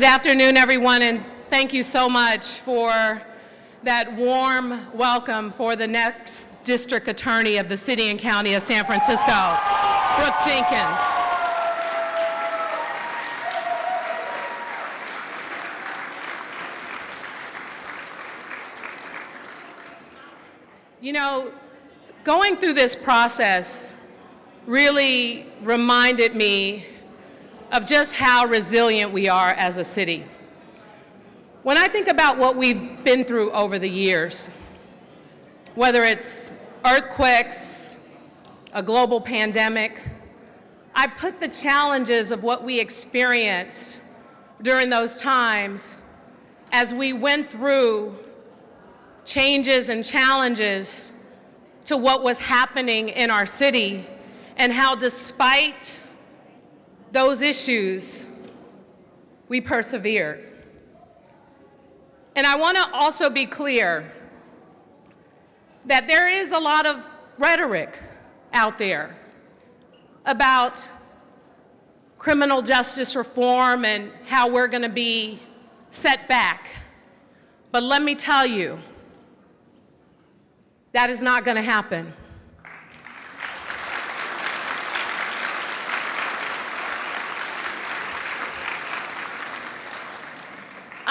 Good afternoon, everyone, and thank you so much for that warm welcome for the next District Attorney of the City and County of San Francisco, Brooke Jenkins. You know, going through this process really reminded me of just how resilient we are as a city. When I think about what we've been through over the years, whether it's earthquakes, a global pandemic, I put the challenges of what we experienced during those times as we went through changes and challenges to what was happening in our city, and how despite those issues, we persevered. And I want to also be clear that there is a lot of rhetoric out there about criminal justice reform and how we're going to be set back. But let me tell you, that is not going to happen.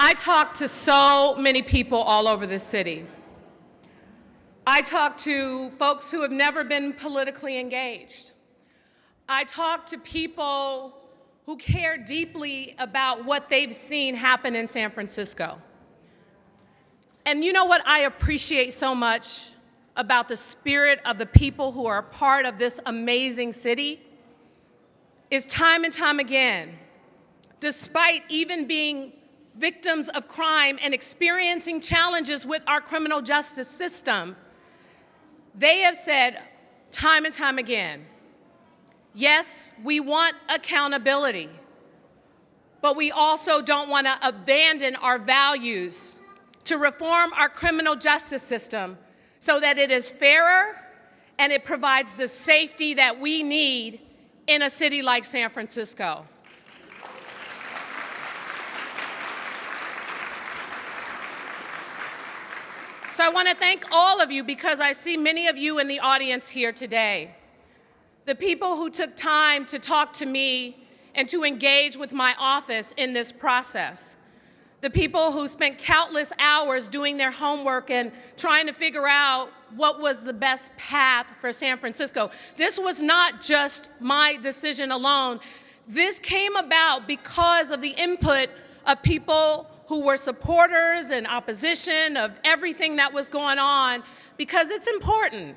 I talk to so many people all over the city. I talk to folks who have never been politically engaged. I talk to people who care deeply about what they've seen happen in San Francisco. And you know what I appreciate so much about the spirit of the people who are a part of this amazing city is time and time again, despite even being victims of crime and experiencing challenges with our criminal justice system, they have said time and time again, yes, we want accountability, but we also don't want to abandon our values to reform our criminal justice system so that it is fairer and it provides the safety that we need in a city like San Francisco. So I want to thank all of you, because I see many of you in the audience here today. The people who took time to talk to me and to engage with my office in this process. The people who spent countless hours doing their homework and trying to figure out what was the best path for San Francisco. This was not just my decision alone. This came about because of the input of people who were supporters and opposition of everything that was going on, because it's important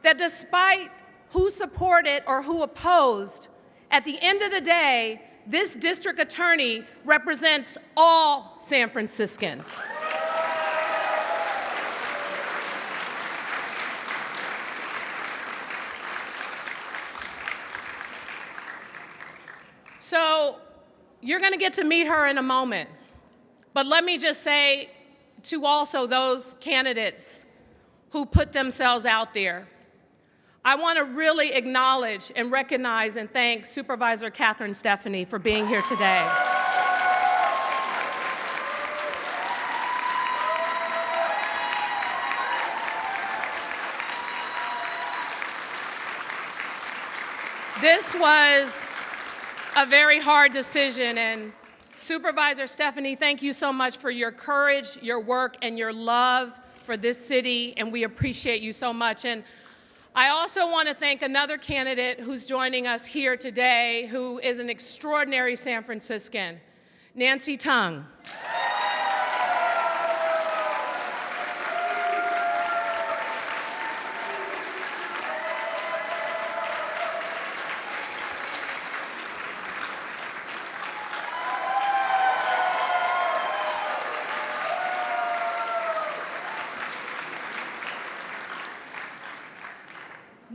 that despite who supported or who opposed, at the end of the day, this district attorney represents all San Franciscans. So you're going to get to meet her in a moment. But let me just say to also those candidates who put themselves out there, I want to really acknowledge and recognize and thank Supervisor Catherine Stephanie for being here today. This was a very hard decision, and Supervisor Stephanie, thank you so much for your courage, your work, and your love for this city, and we appreciate you so much. And I also want to thank another candidate who's joining us here today, who is an extraordinary San Franciscan, Nancy Tung.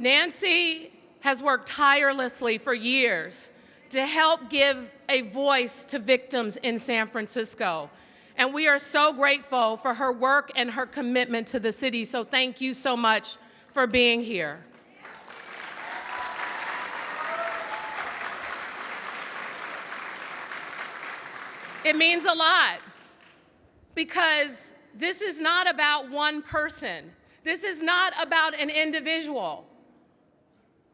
Nancy has worked tirelessly for years to help give a voice to victims in San Francisco. And we are so grateful for her work and her commitment to the city. So thank you so much for being here. It means a lot because this is not about one person. This is not about an individual.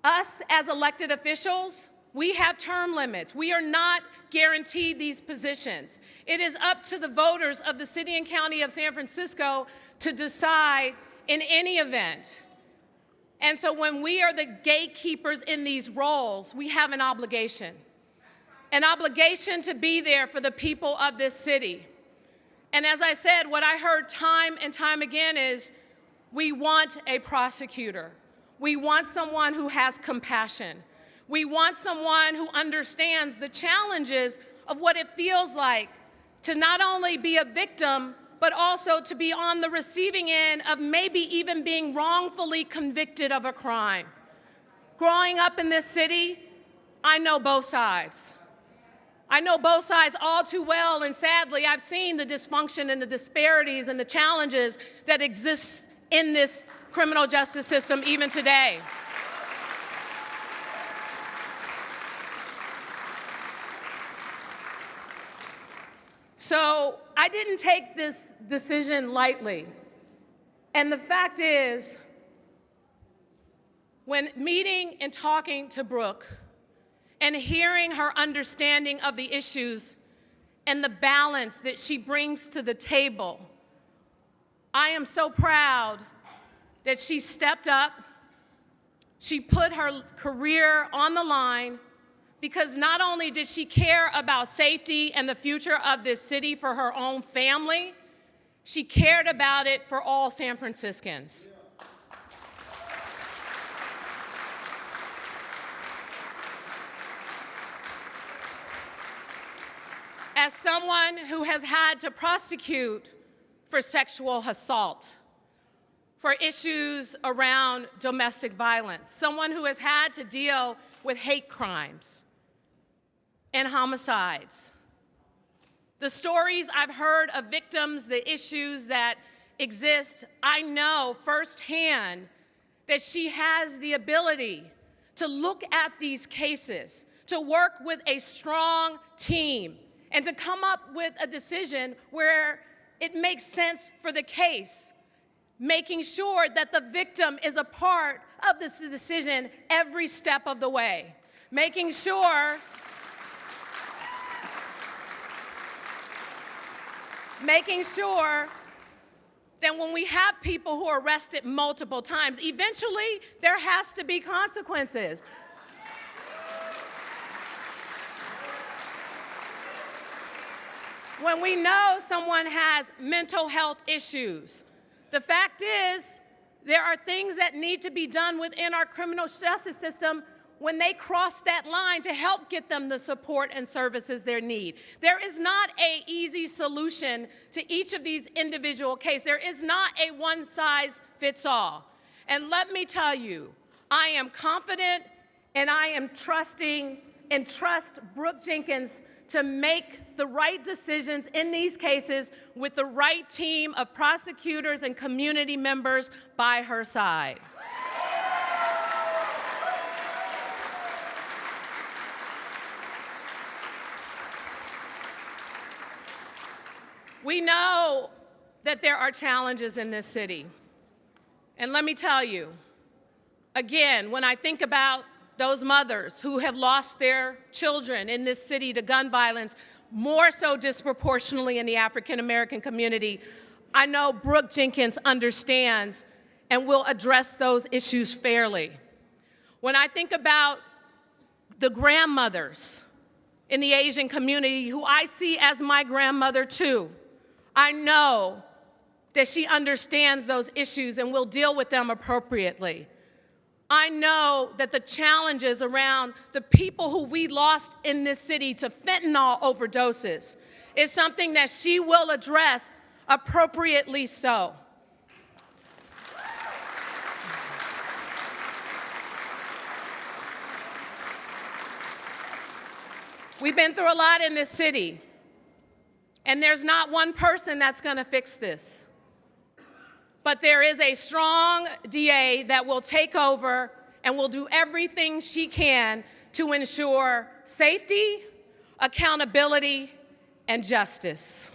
Us as elected officials, we have term limits. We are not guaranteed these positions. It is up to the voters of the City and County of San Francisco to decide in any event. And so when we are the gatekeepers in these roles, we have an obligation to be there for the people of this city. And as I said, what I heard time and time again is, we want a prosecutor. We want someone who has compassion. We want someone who understands the challenges of what it feels like to not only be a victim, but also to be on the receiving end of maybe even being wrongfully convicted of a crime. Growing up in this city, I know both sides. I know both sides all too well, and sadly, I've seen the dysfunction and the disparities and the challenges that exist in this criminal justice system even today. So I didn't take this decision lightly. And the fact is, when meeting and talking to Brooke and hearing her understanding of the issues and the balance that she brings to the table, I am so proud that she stepped up, she put her career on the line, because not only did she care about safety and the future of this city for her own family, she cared about it for all San Franciscans. As someone who has had to prosecute for sexual assault, for issues around domestic violence, someone who has had to deal with hate crimes and homicides, the stories I've heard of victims, the issues that exist, I know firsthand that she has the ability to look at these cases, to work with a strong team, and to come up with a decision where it makes sense for the case, making sure that the victim is a part of this decision every step of the way, making sure that when we have people who are arrested multiple times, eventually there has to be consequences. When we know someone has mental health issues, the fact is there are things that need to be done within our criminal justice system when they cross that line to help get them the support and services they need. There is not an easy solution to each of these individual cases. There is not a one-size-fits-all. And let me tell you, I am confident and I am trusting and trust Brooke Jenkins to make the right decisions in these cases with the right team of prosecutors and community members by her side. We know that there are challenges in this city. And let me tell you, again, when I think about those mothers who have lost their children in this city to gun violence, more so disproportionately in the African American community, I know Brooke Jenkins understands and will address those issues fairly. When I think about the grandmothers in the Asian community, who I see as my grandmother too, I know that she understands those issues and will deal with them appropriately. I know that the challenges around the people who we lost in this city to fentanyl overdoses is something that she will address appropriately so. We've been through a lot in this city, and there's not one person that's going to fix this. But there is a strong DA that will take over and will do everything she can to ensure safety, accountability, and justice.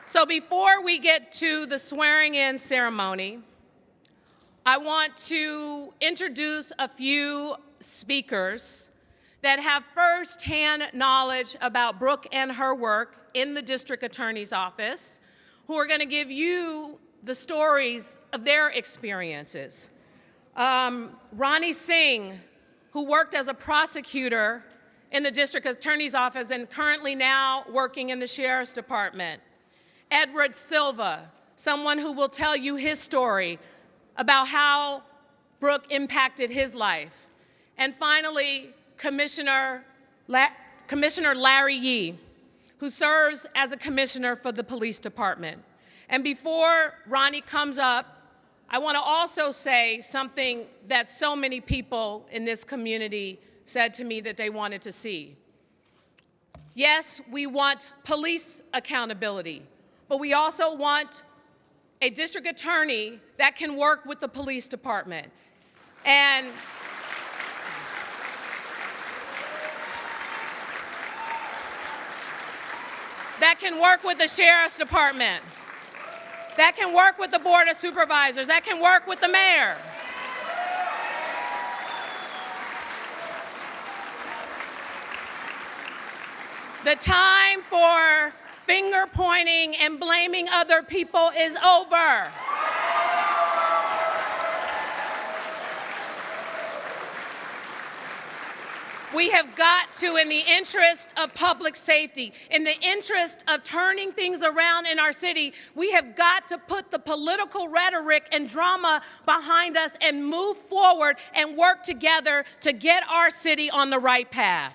So before we get to the swearing-in ceremony, I want to introduce a few speakers that have firsthand knowledge about Brooke and her work in the district attorney's office, who are going to give you the stories of their experiences. Ronnie Singh, who worked as a prosecutor in the district attorney's office and currently now working in the sheriff's department. Edward Silva, someone who will tell you his story about how Brooke impacted his life. And finally, Commissioner Larry Yee, who serves as a commissioner for the police department. And before Ronnie comes up, I want to also say something that so many people in this community said to me that they wanted to see. Yes, we want police accountability, but we also want a district attorney that can work with the police department. And that can work with the sheriff's department, that can work with the board of supervisors, that can work with the mayor. The time for finger pointing and blaming other people is over. We have got to, in the interest of public safety, in the interest of turning things around in our city, we have got to put the political rhetoric and drama behind us and move forward and work together to get our city on the right path.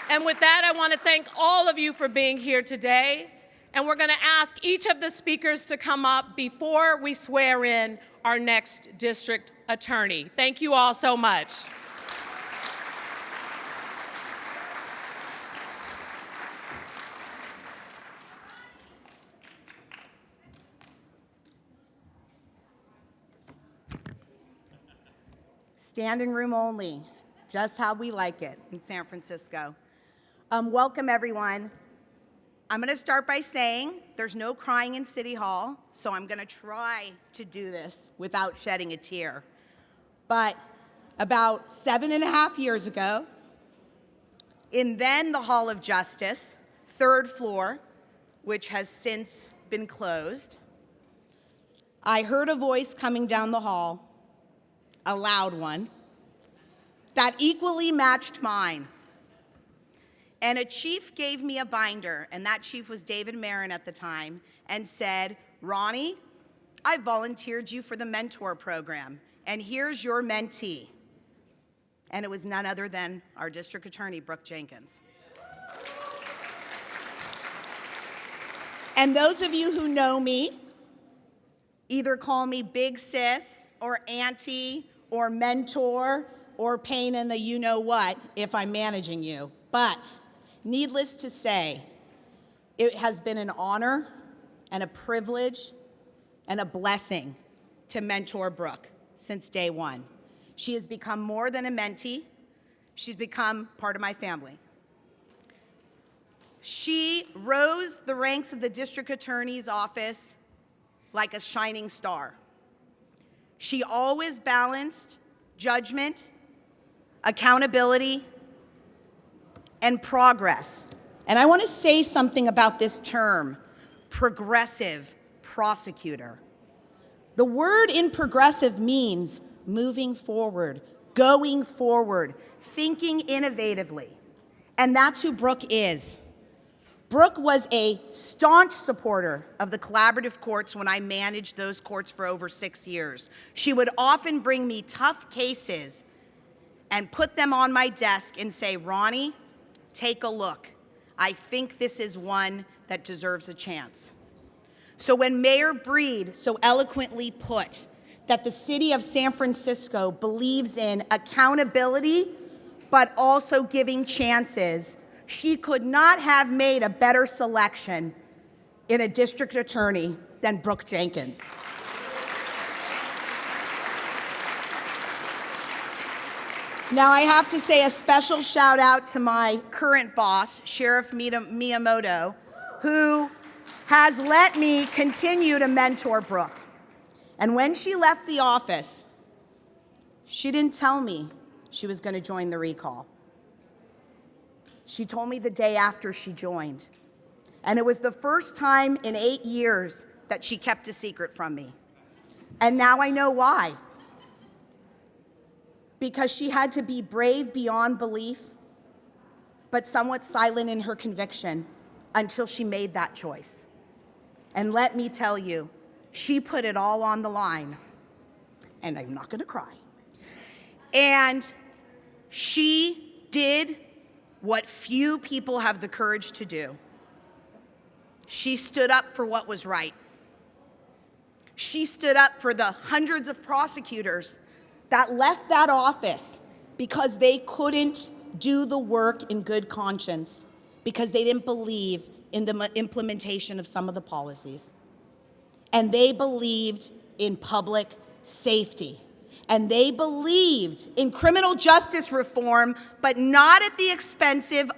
And with that, I want to thank all of you for being here today. And we're going to ask each of the speakers to come up before we swear in our next district attorney. Thank you all so much. Standing room only, just how we like it in San Francisco. Welcome, everyone. I'm going to start by saying there's no crying in City Hall, so I'm going to try to do this without shedding a tear. But about 7.5 years ago, in then the Hall of Justice, 3rd floor, which has since been closed, I heard a voice coming down the hall, a loud one, that equally matched mine. And a chief gave me a binder, and that chief was David Marin at the time, and said, Ronnie, I volunteered you for the mentor program, and here's your mentee. And it was none other than our district attorney, Brooke Jenkins. And those of you who know me, either call me Big Sis, or Auntie, or Mentor, or pain in the you-know-what if I'm managing you. But needless to say, it has been an honor and a privilege and a blessing to mentor Brooke since day one. She has become more than a mentee. She's become part of my family. She rose the ranks of the district attorney's office like a shining star. She always balanced judgment, accountability, and progress. And I want to say something about this term, progressive prosecutor. The word in progressive means moving forward, going forward, thinking innovatively. And that's who Brooke is. Brooke was a staunch supporter of the collaborative courts when I managed those courts for over 6 years. She would often bring me tough cases and put them on my desk and say, Ronnie, take a look. I think this is one that deserves a chance. So when Mayor Breed so eloquently put that the city of San Francisco believes in accountability, but also giving chances, she could not have made a better selection in a district attorney than Brooke Jenkins. Now, I have to say a special shout out to my current boss, Sheriff Miyamoto, who has let me continue to mentor Brooke. And when she left the office, she didn't tell me she was going to join the recall. She told me the day after she joined. And it was the first time in 8 years that she kept a secret from me. And now I know why. Because she had to be brave beyond belief, but somewhat silent in her conviction until she made that choice. And let me tell you, she put it all on the line. And I'm not gonna cry. And she did what few people have the courage to do. She stood up for what was right. She stood up for the hundreds of prosecutors that left that office because they couldn't do the work in good conscience, because they didn't believe in the implementation of some of the policies. And they believed in public safety. And they believed in criminal justice reform, but not at the expense of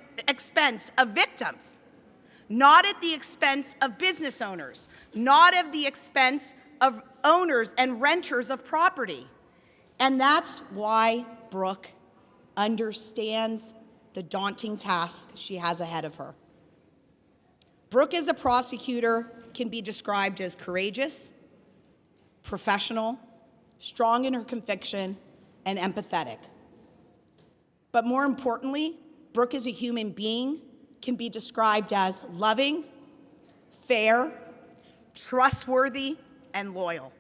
victims, not at the expense of business owners, not at the expense of owners and renters of property. And that's why Brooke understands the daunting task she has ahead of her. Brooke, as a prosecutor, can be described as courageous, professional, strong in her conviction, and empathetic. But more importantly, Brooke, as a human being, can be described as loving, fair, trustworthy, and loyal.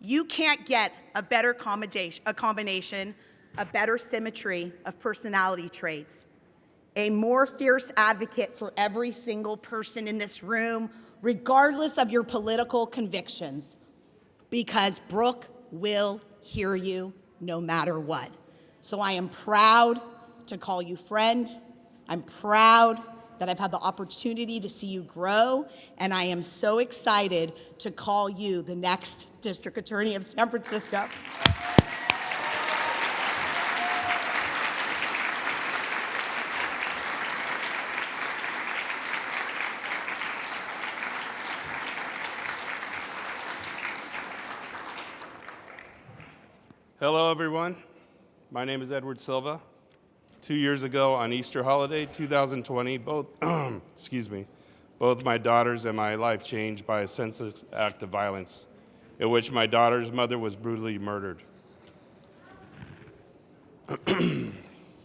You can't get a better combination, a better symmetry of personality traits, a more fierce advocate for every single person in this room, regardless of your political convictions, because Brooke will hear you no matter what. So I am proud to call you friend. I'm proud that I've had the opportunity to see you grow, and I am so excited to call you the next District Attorney of San Francisco. Hello, everyone. My name is Edward Silva. 2 years ago on Easter holiday 2020, both my daughters and my life changed by a senseless act of violence in which my daughter's mother was brutally murdered.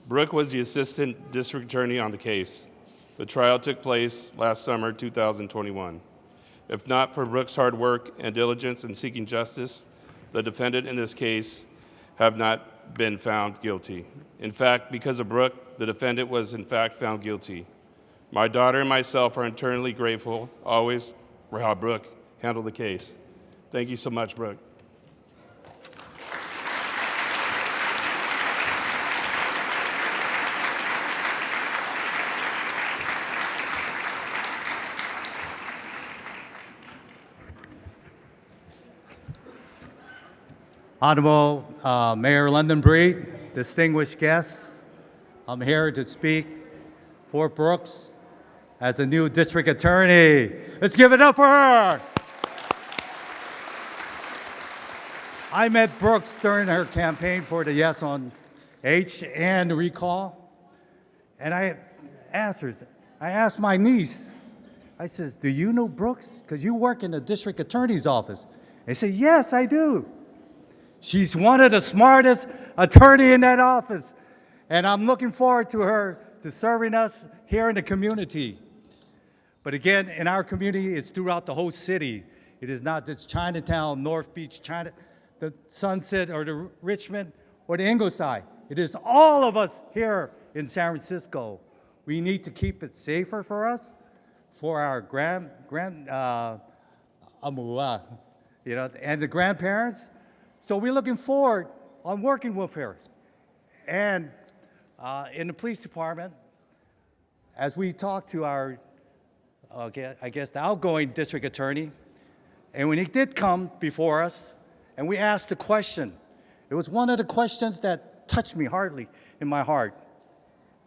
Brooke was the assistant district attorney on the case. The trial took place last summer, 2021. If not for Brooke's hard work and diligence in seeking justice, the defendant in this case have not been found guilty. In fact, because of Brooke, the defendant was in fact found guilty. My daughter and myself are eternally grateful always for how Brooke handled the case. Thank you so much, Brooke. Honorable Mayor London Breed, distinguished guests, I'm here to speak for Brooks as the new district attorney. Let's give it up for her. I met Brooks during her campaign for the Yes on H and recall, and I asked my niece, I says, do you know Brooks? Because you work in the district attorney's office. They said, yes, I do. She's one of the smartest attorney in that office. And I'm looking forward to her to serving us here in the community. But again, in our community, it's throughout the whole city. It is not just Chinatown, North Beach, the Sunset, or the Richmond, or the Ingleside. It is all of us here in San Francisco. We need to keep it safer for us, for our and the grandparents. So we're looking forward on working with her. And in the police department, as we talk to our I guess the outgoing district attorney. And when he did come before us, and we asked the question, it was one of the questions that touched me hardly in my heart.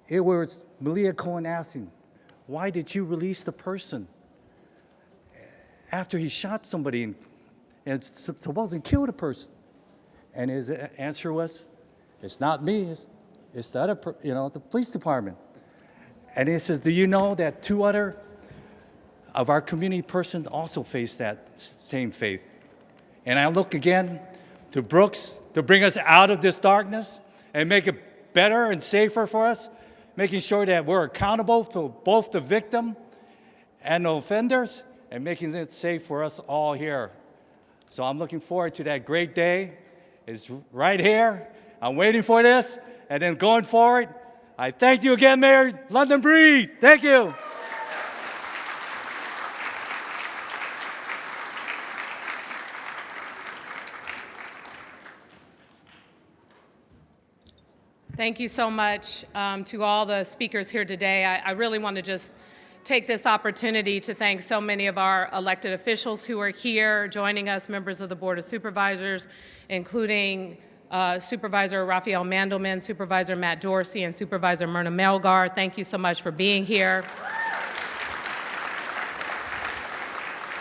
It was Malia Cohen asking, why did you release the person after he shot somebody and supposedly killed a person? And his answer was, it's not me, it's the other, the police department. And he says, do you know that 2 other of our community persons also face that same fate? And I look again to Brooks to bring us out of this darkness and make it better and safer for us, making sure that we're accountable to both the victim and the offenders, and making it safe for us all here. So I'm looking forward to that great day. It's right here. I'm waiting for this. And then going forward, I thank you again, Mayor. London Breed. Thank you. Thank you so much to all the speakers here today. I really want to just take this opportunity to thank so many of our elected officials who are here joining us, members of the Board of Supervisors, including Supervisor Raphael Mandelman, Supervisor Matt Dorsey, and Supervisor Myrna Melgar. Thank you so much for being here.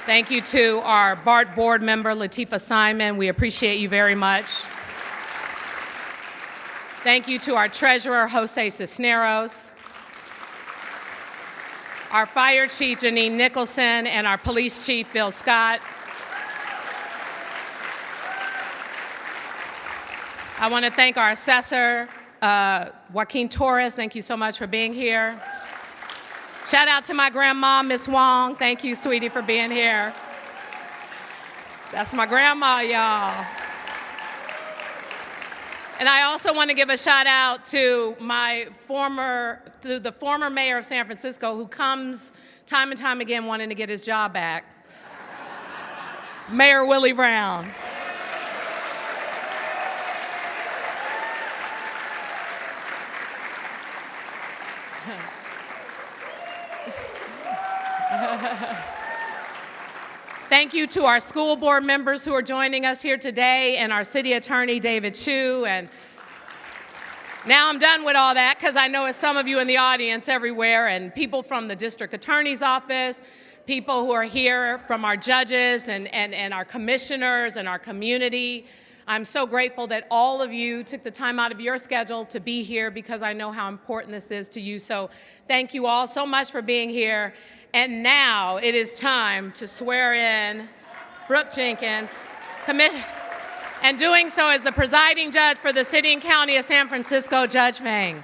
Thank you to our BART board member, Latifah Simon. We appreciate you very much. Thank you to our treasurer, Jose Cisneros, our fire chief, Janine Nicholson, and our police chief, Bill Scott. I want to thank our assessor, Joaquin Torres. Thank you so much for being here. Shout out to my grandma, Miss Wong. Thank you, sweetie, for being here. That's my grandma, y'all. And I also want to give a shout out to the former mayor of San Francisco, who comes time and time again wanting to get his job back, Mayor Willie Brown. Thank you to our school board members who are joining us here today, and our city attorney, David Chu. And now I'm done with all that, because I know it's some of you in the audience everywhere, and people from the district attorney's office, people who are here from our judges and our commissioners and our community. I'm so grateful that all of you took the time out of your schedule to be here, because I know how important this is to you. So thank you all so much for being here. And now it is time to swear in Brooke Jenkins, and doing so as the presiding judge for the City and County of San Francisco, Judge Meng.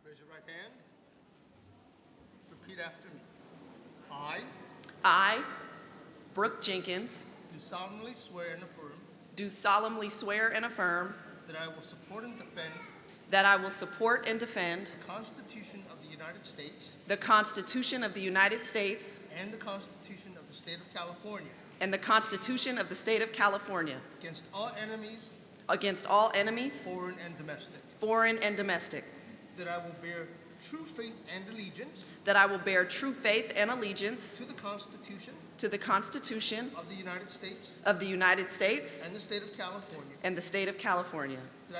Raise your right hand. Repeat after me. I, Brooke Jenkins, Do solemnly swear and affirm do solemnly swear and affirm that I will support and defend that I will support and defend the Constitution of the United States the Constitution of the United States and the Constitution of the State of California and the Constitution of the State of California against all enemies, foreign and domestic, that I will bear true faith and allegiance that I will bear true faith and allegiance to the Constitution to the Constitution of the United States of the United States and the State of California, and the State of California, that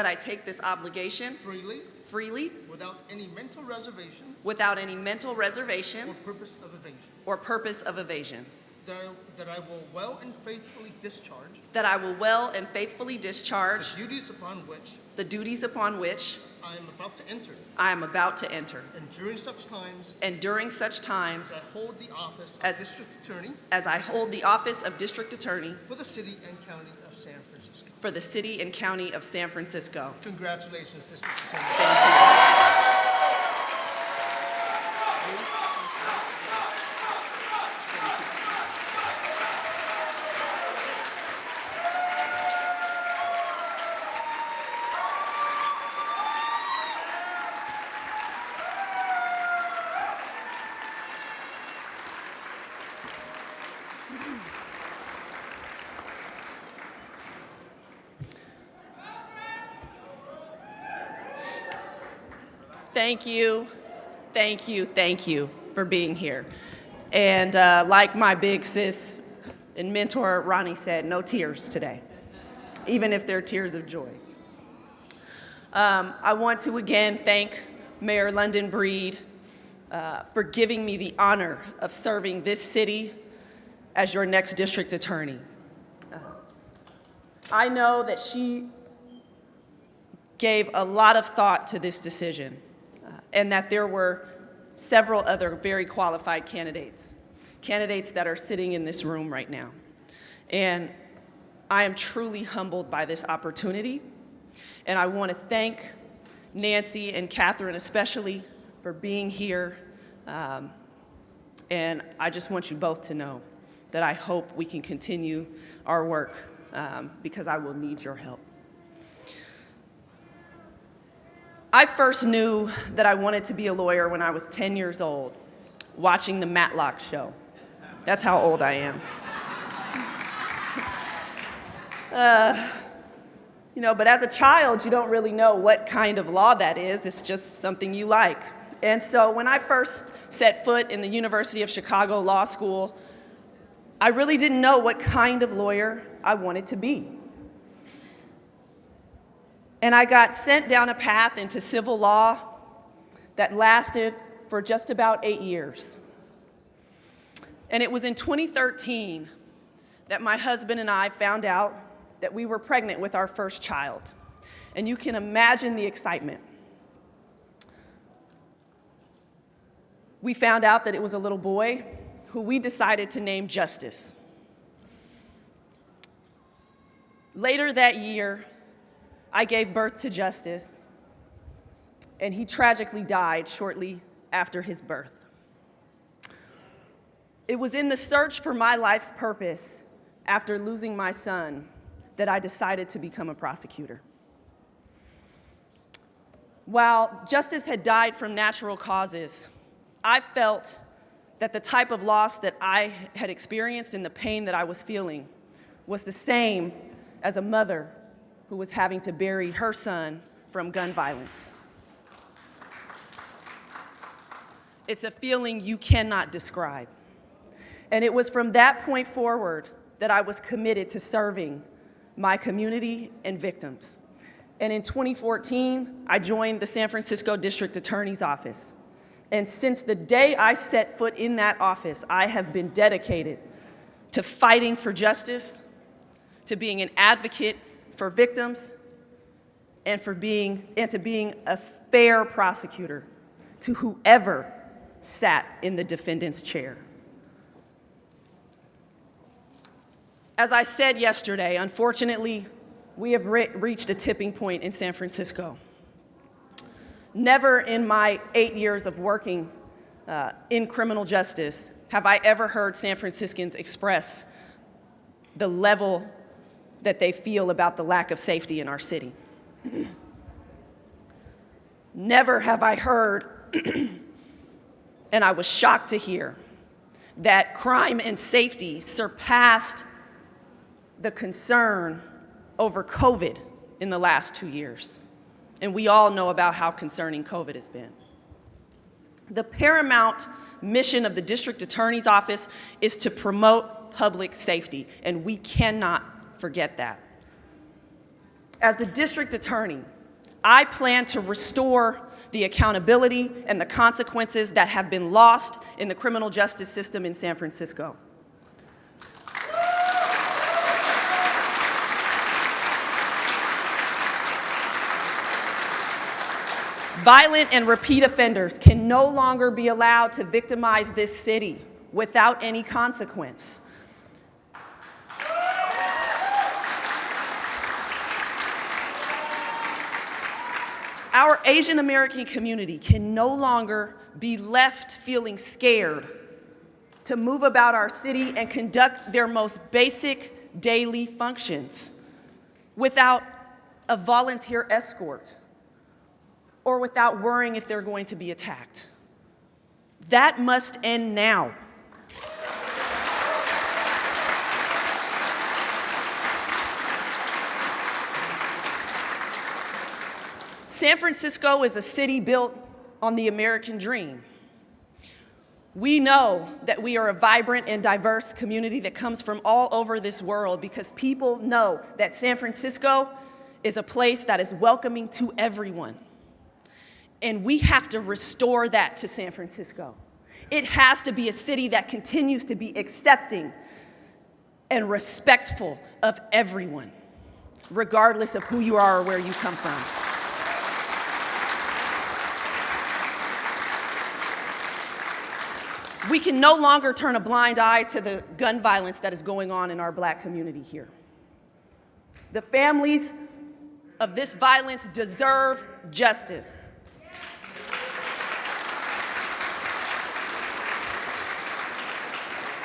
I take this obligation freely freely without any mental reservation without any mental reservation or purpose of evasion, or that I will well and faithfully discharge the duties upon which I am about to enter. And during such times as as I hold the office of District Attorney for the City and County of San Francisco. for the City and County of San Francisco. Congratulations, District Attorney. Thank you. Thank you, thank you, thank you for being here. And like my big sis and mentor Ronnie said, no tears today, even if they're tears of joy. I want to again thank Mayor London Breed for giving me the honor of serving this city as your next district attorney. I know that she gave a lot of thought to this decision and that there were several other very qualified candidates that are sitting in this room right now. And I am truly humbled by this opportunity. And I want to thank Nancy and Catherine especially for being here. And I just want you both to know that I hope we can continue our work because I will need your help. I first knew that I wanted to be a lawyer when I was 10 years old, watching the Matlock show. That's how old I am. But as a child, you don't really know what kind of law that is. It's just something you like. And so when I first set foot in the University of Chicago Law School, I really didn't know what kind of lawyer I wanted to be. And I got sent down a path into civil law that lasted for just about 8 years. And it was in 2013 that my husband and I found out that we were pregnant with our first child. And you can imagine the excitement. We found out that it was a little boy who we decided to name Justice. Later that year, I gave birth to Justice, and he tragically died shortly after his birth. It was in the search for my life's purpose after losing my son that I decided to become a prosecutor. While Justice had died from natural causes, I felt that the type of loss that I had experienced and the pain that I was feeling was the same as a mother who was having to bury her son from gun violence. It's a feeling you cannot describe. And it was from that point forward that I was committed to serving my community and victims. And in 2014, I joined the San Francisco District Attorney's Office. And since the day I set foot in that office, I have been dedicated to fighting for justice, to being an advocate for victims, and to being a fair prosecutor to whoever sat in the defendant's chair. As I said yesterday, unfortunately, we have reached a tipping point in San Francisco. Never in my 8 years of working in criminal justice have I ever heard San Franciscans express the level that they feel about the lack of safety in our city. Never have I heard, and I was shocked to hear, that crime and safety surpassed the concern over COVID in the last 2 years. And we all know about how concerning COVID has been. The paramount mission of the District Attorney's Office is to promote public safety, and we cannot forget that. As the District Attorney, I plan to restore the accountability and the consequences that have been lost in the criminal justice system in San Francisco. Violent and repeat offenders can no longer be allowed to victimize this city without any consequence. Our Asian American community can no longer be left feeling scared to move about our city and conduct their most basic daily functions without a volunteer escort or without worrying if they're going to be attacked. That must end now. San Francisco is a city built on the American dream. We know that we are a vibrant and diverse community that comes from all over this world because people know that San Francisco is a place that is welcoming to everyone. And we have to restore that to San Francisco. It has to be a city that continues to be accepting and respectful of everyone, regardless of who you are or where you come from. We can no longer turn a blind eye to the gun violence that is going on in our Black community here. The families of this violence deserve justice.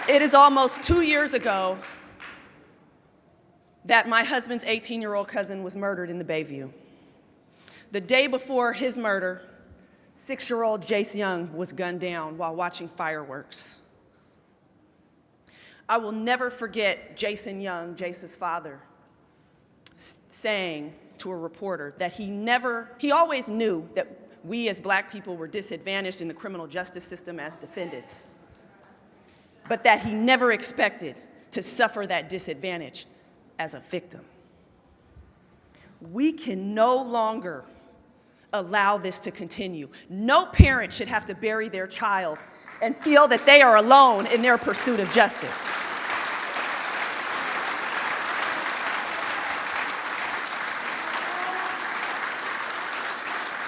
It is almost 2 years ago that my husband's 18-year-old cousin was murdered in the Bayview. The day before his murder, 6-year-old Jace Young was gunned down while watching fireworks. I will never forget Jason Young, Jace's father, saying to a reporter that he always knew that we as Black people were disadvantaged in the criminal justice system as defendants, but that he never expected to suffer that disadvantage as a victim. We can no longer allow this to continue. No parent should have to bury their child and feel that they are alone in their pursuit of justice.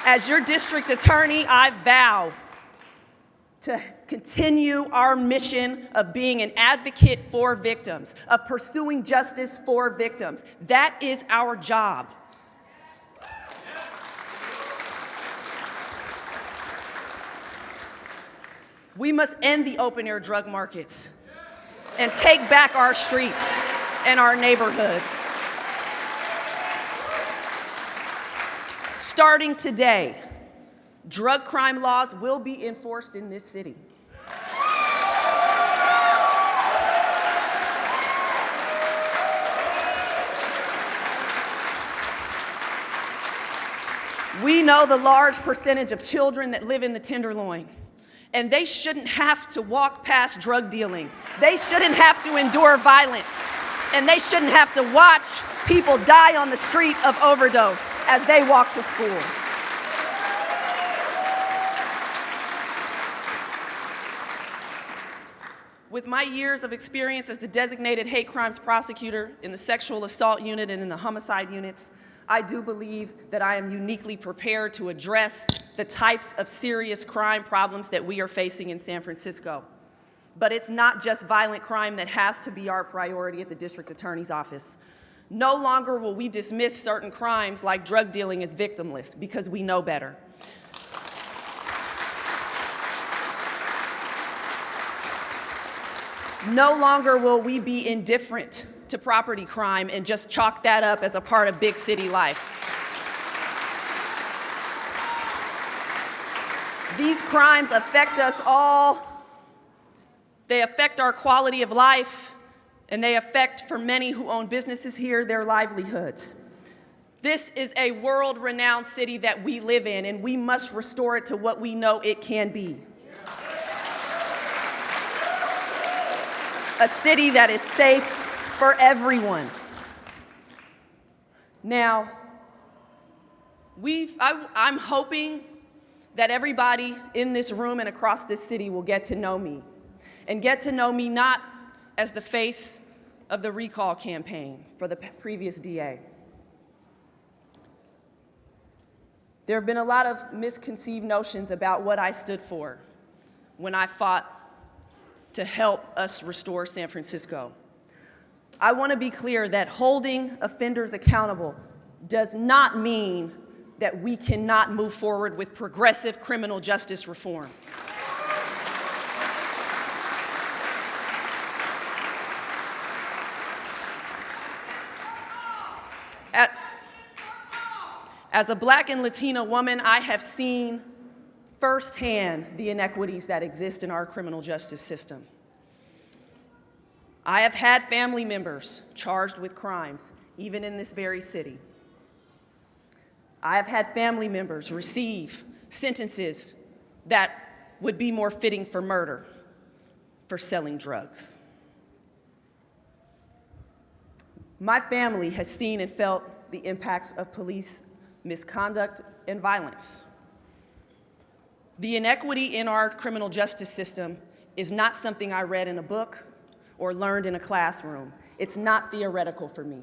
As your district attorney, I vow to continue our mission of being an advocate for victims, of pursuing justice for victims. That is our job. We must end the open-air drug markets and take back our streets and our neighborhoods. Starting today, drug crime laws will be enforced in this city. We know the large percentage of children that live in the Tenderloin, and they shouldn't have to walk past drug dealing. They shouldn't have to endure violence, and they shouldn't have to watch people die on the street of overdose as they walk to school. With my years of experience as the designated hate crimes prosecutor in the sexual assault unit and in the homicide units, I do believe that I am uniquely prepared to address the types of serious crime problems that we are facing in San Francisco. But it's not just violent crime that has to be our priority at the district attorney's office. No longer will we dismiss certain crimes like drug dealing as victimless because we know better. No longer will we be indifferent to property crime and just chalk that up as a part of big city life. These crimes affect us all. They affect our quality of life, and they affect, for many who own businesses here, their livelihoods. This is a world-renowned city that we live in, and we must restore it to what we know it can be. A city that is safe for everyone. Now, I'm hoping that everybody in this room and across this city will get to know me, and get to know me not as the face of the recall campaign for the previous DA. There have been a lot of misconceived notions about what I stood for when I fought to help us restore San Francisco. I want to be clear that holding offenders accountable does not mean that we cannot move forward with progressive criminal justice reform. As a Black and Latina woman, I have seen firsthand the inequities that exist in our criminal justice system. I have had family members charged with crimes, even in this very city. I have had family members receive sentences that would be more fitting for murder, for selling drugs. My family has seen and felt the impacts of police misconduct and violence. The inequity in our criminal justice system is not something I read in a book or learned in a classroom. It's not theoretical for me.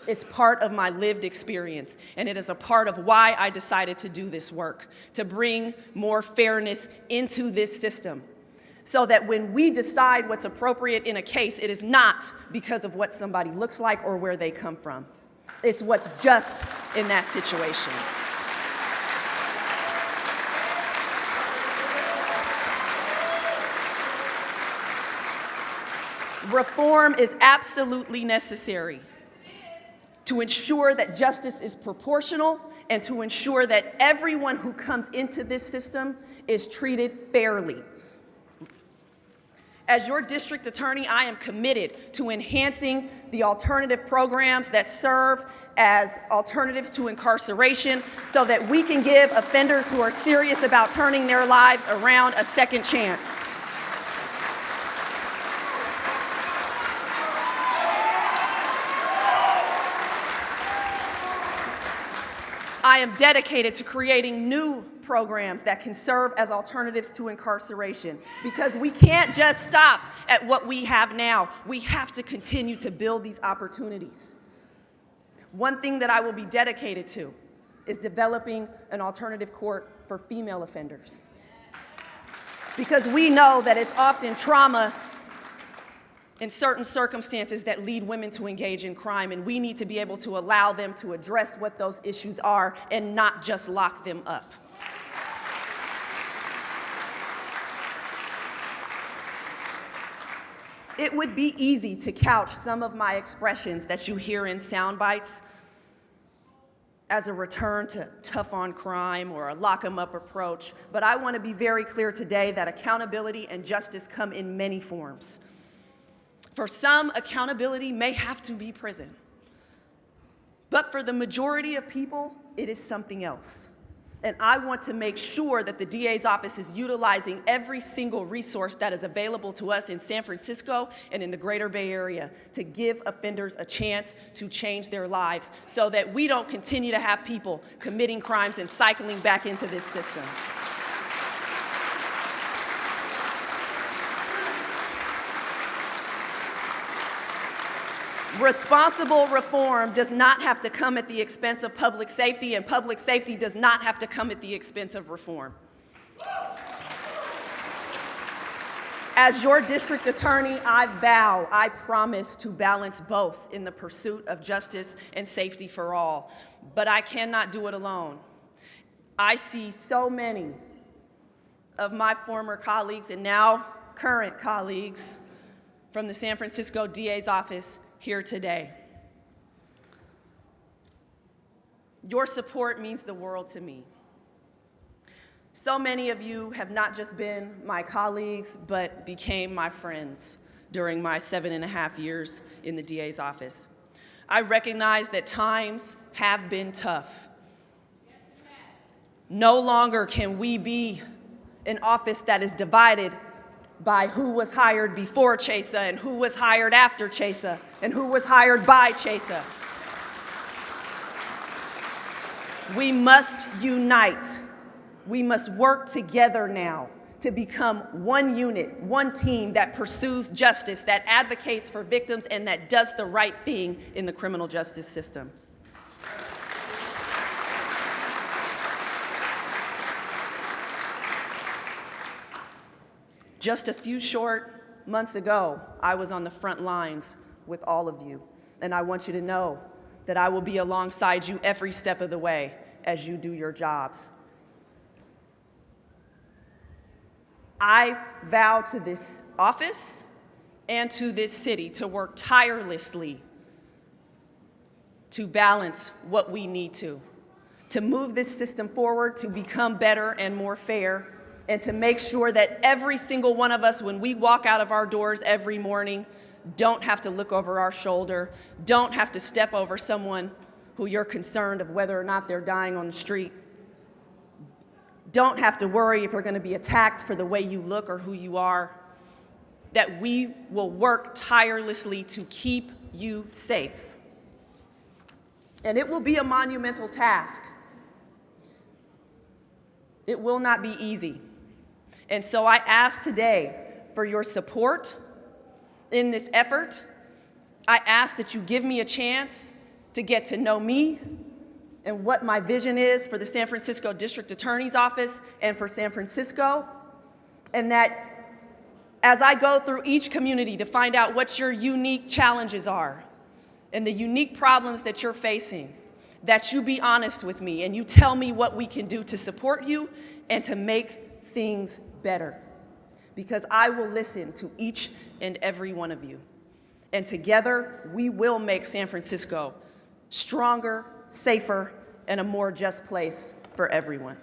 It's part of my lived experience, and it is a part of why I decided to do this work, to bring more fairness into this system, so that when we decide what's appropriate in a case, it is not because of what somebody looks like or where they come from. It's what's just in that situation. Reform is absolutely necessary to ensure that justice is proportional and to ensure that everyone who comes into this system is treated fairly. As your district attorney, I am committed to enhancing the alternative programs that serve as alternatives to incarceration so that we can give offenders who are serious about turning their lives around a second chance. I am dedicated to creating new programs that can serve as alternatives to incarceration, because we can't just stop at what we have now. We have to continue to build these opportunities. One thing that I will be dedicated to is developing an alternative court for female offenders, because we know that it's often trauma in certain circumstances that lead women to engage in crime, and we need to be able to allow them to address what those issues are and not just lock them up. It would be easy to couch some of my expressions that you hear in sound bites as a return to tough on crime or a lock 'em up approach, but I want to be very clear today that accountability and justice come in many forms. For some, accountability may have to be prison. But for the majority of people, it is something else. And I want to make sure that the DA's office is utilizing every single resource that is available to us in San Francisco and in the Greater Bay Area to give offenders a chance to change their lives so that we don't continue to have people committing crimes and cycling back into this system. Responsible reform does not have to come at the expense of public safety, and public safety does not have to come at the expense of reform. As your district attorney, I promise to balance both in the pursuit of justice and safety for all, but I cannot do it alone. I see so many of my former colleagues and now current colleagues from the San Francisco DA's office here today. Your support means the world to me. So many of you have not just been my colleagues, but became my friends during my 7.5 years in the DA's office. I recognize that times have been tough. No longer can we be an office that is divided by who was hired before Chesa and who was hired after Chesa and who was hired by Chesa. We must unite. We must work together now to become one unit, one team that pursues justice, that advocates for victims, and that does the right thing in the criminal justice system. Just a few short months ago, I was on the front lines with all of you, and I want you to know that I will be alongside you every step of the way as you do your jobs. I vow to this office and to this city to work tirelessly to balance what we need to move this system forward, to become better and more fair, and to make sure that every single one of us, when we walk out of our doors every morning, don't have to look over our shoulder, don't have to step over someone who you're concerned of whether or not they're dying on the street, don't have to worry if you're going to be attacked for the way you look or who you are, that we will work tirelessly to keep you safe. And it will be a monumental task. It will not be easy. And so I ask today for your support in this effort. I ask that you give me a chance to get to know me and what my vision is for the San Francisco District Attorney's Office and for San Francisco, and that as I go through each community to find out what your unique challenges are and the unique problems that you're facing, that you be honest with me and you tell me what we can do to support you and to make things better. Because I will listen to each and every one of you. And together, we will make San Francisco stronger, safer, and a more just place for everyone.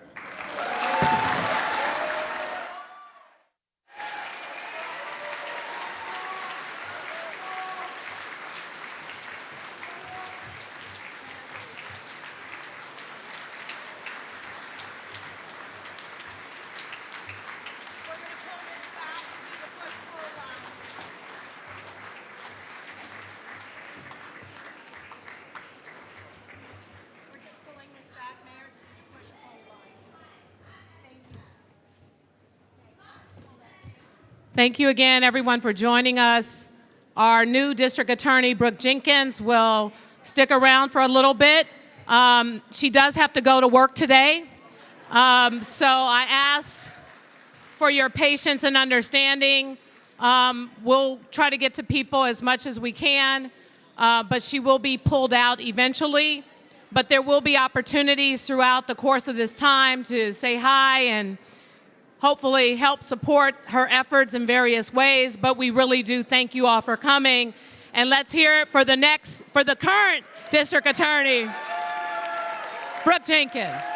Thank you again, everyone, for joining us. Our new district attorney, Brooke Jenkins, will stick around for a little bit. She does have to go to work today. So I asked for your patience and understanding. We'll try to get to people as much as we can, but she will be pulled out eventually. But there will be opportunities throughout the course of this time to say hi and hopefully help support her efforts in various ways. But we really do thank you all for coming. And let's hear it for the current district attorney, Brooke Jenkins.